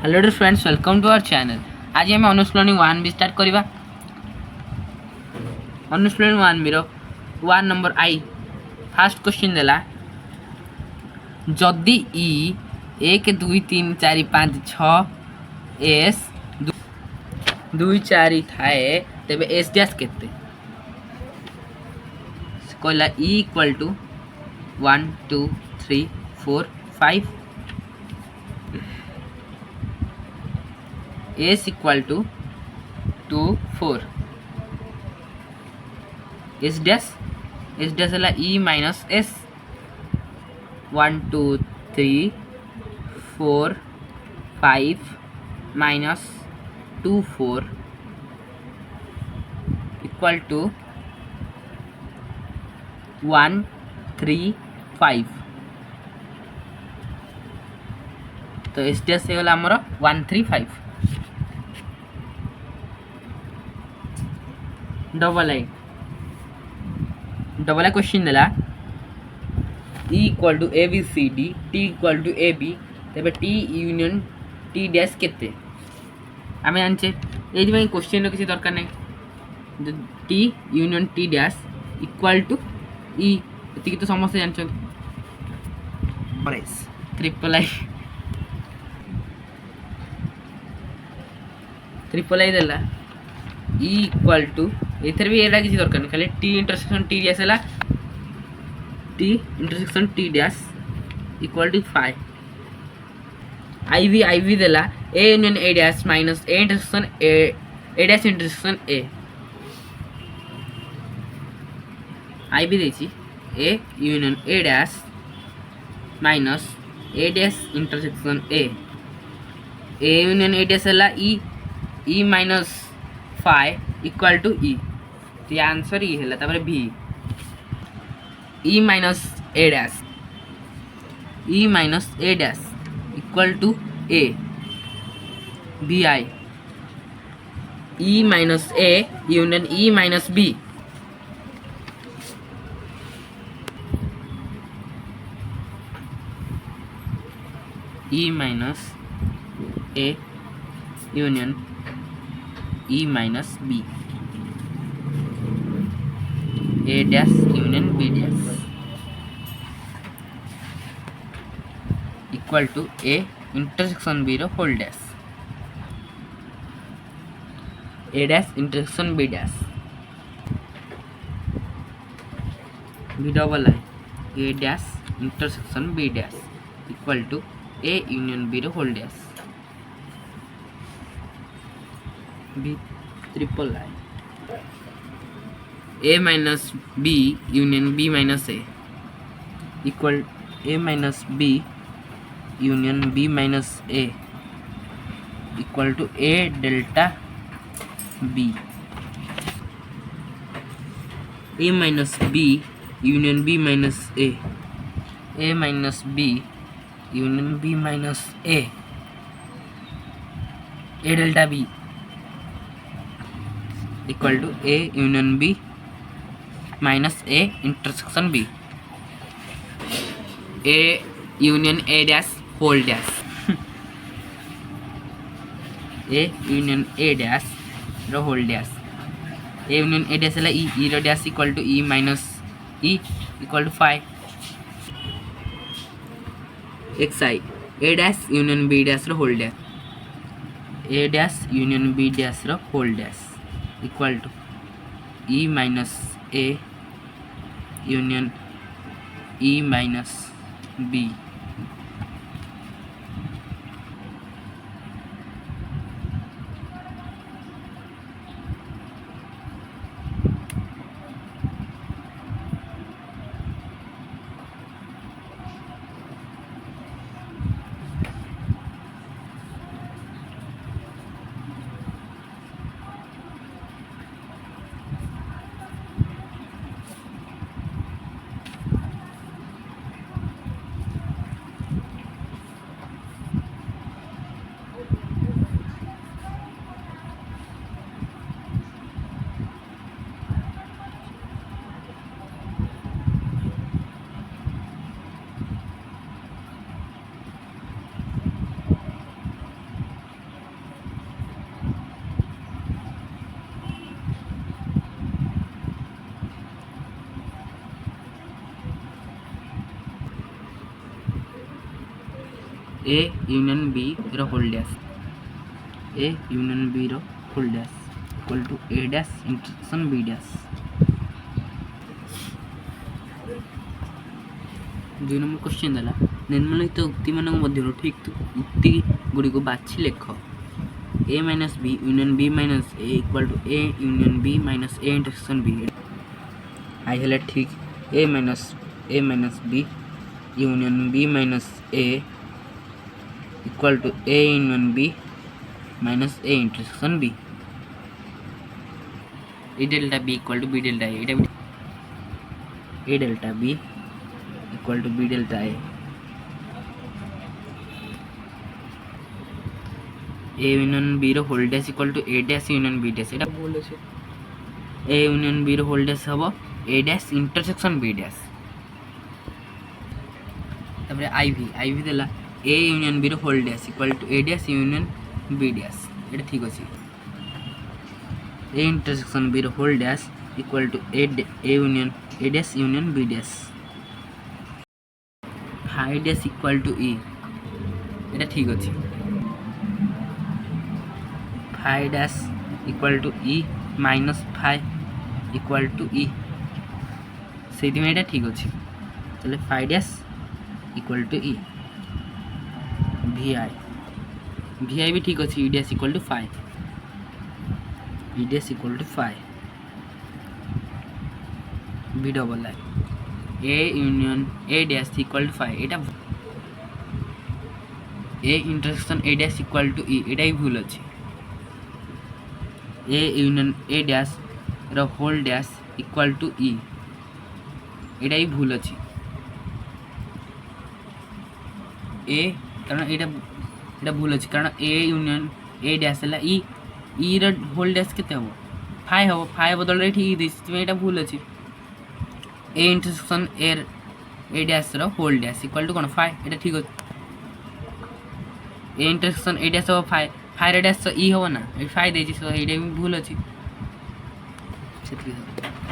Hello dear friends, welcome to our channel. आज आम अनुशीलनी 1 भी स्टार्ट करवा। अनुशीलनी 1 भी 1 नंबर आई फास्ट क्वेश्चन देला जदि ई 1 2 3 4 5 6 एस 2 4 थाए तेबे एस डैश केते कहला ई equal to 1 2 3 4 5 s equal to 2 4 s dash है e minus s 1 2 3 4 5 minus 2 4 equal to 1 3 5। तो s dash है हमर 1 3 5। डबल आई क्वेश्चन देला E equal to A B C D T equal to A B तेबे T union T dash केते आम जाने ये क्वेश्चन किसी दरकार नहीं। T union T dash equal to E ये तो समस्त जानते ट्रिपल आई देला ई इक्वल टू इधर भी एटा किसी दरकार नहीं, खाली टी इंटरसेक्शन टी डैश है T intersection T dash equal to 5। I भी देला A union A dash minus A intersection A dash intersection A. I भी देछि A union A dash minus A dash intersection A union A dash है E minus 5 equal to E. तो answer ये है तापर B E minus A dash equal to A B I E minus A union E minus B. E minus A union E minus B A dash union B dash equal to A intersection B रो whole dash A dash intersection B dash B double I A dash intersection B dash equal to A union B रो whole dash B triple I A minus B union B minus A equal A minus B union B minus A equal to A delta B A minus B union B minus A minus B union B minus A delta B equal to A union B minus A intersection B A union A dash whole dash A union A dash रो whole dash A union A dash है E रो dash equal to E minus E equal to 5 X I A dash union B dash रो whole dash A dash union B dash रो whole dash equal to E minus A union E minus B. A union B रो whole dash A union B रो whole dash equal to A dash intersection B dash. 2 number question देला निम्नलिखित उक्ति मान मध्य ठीक उक्ति गुड़ी को बाछि लेख A minus B union B minus A equal to A union B minus A intersection B. आई हेले ठीक A minus B union B minus A equal to A union B minus A intersection B. A delta B equal to B delta A delta B equal to B delta A union B रो whole dash equal to A dash union B dash. एटा भूल আছে ए union B रो whole dash हबो A dash intersection B dash. तबरे IV देला A union B रो whole dash equal to A dash union B dash. एटा ठीक अछि ए इंटरसेक्शन बी रो whole dash equal to A union A dash union B dash. Phi dash equal to E एटा ठीक अछि phi dash equal to E minus phi equal to E से एटा ठीक अच्छे। ताहले phi dash equal to E vi भी ठीक अच्छे E dash equal to phi E dash equal to phi B double I A union A dash equal to phi एटा A intersection A dash equal to E एटा ही भूल अच्छे A union A dash रो whole dash equal to E एटा ही भूल अच्छे ए कारण एटा भूल अच्छे कारण ए यूनियन ए डैश है ई रो होल डैश केते हबो फाई हबो फाई बदल रे ठीक दिस एटा भूल अच्छे ए इंटरसेक्शन ए डैश रो होल डैश इक्वल टू कोन फाई एटा ठीक अच्छे ए इंटरसेक्शन ए डैश हबो फाई फाई रे डैश ई हबो ना फाई देछि सो एटा भी भूल अच्छे।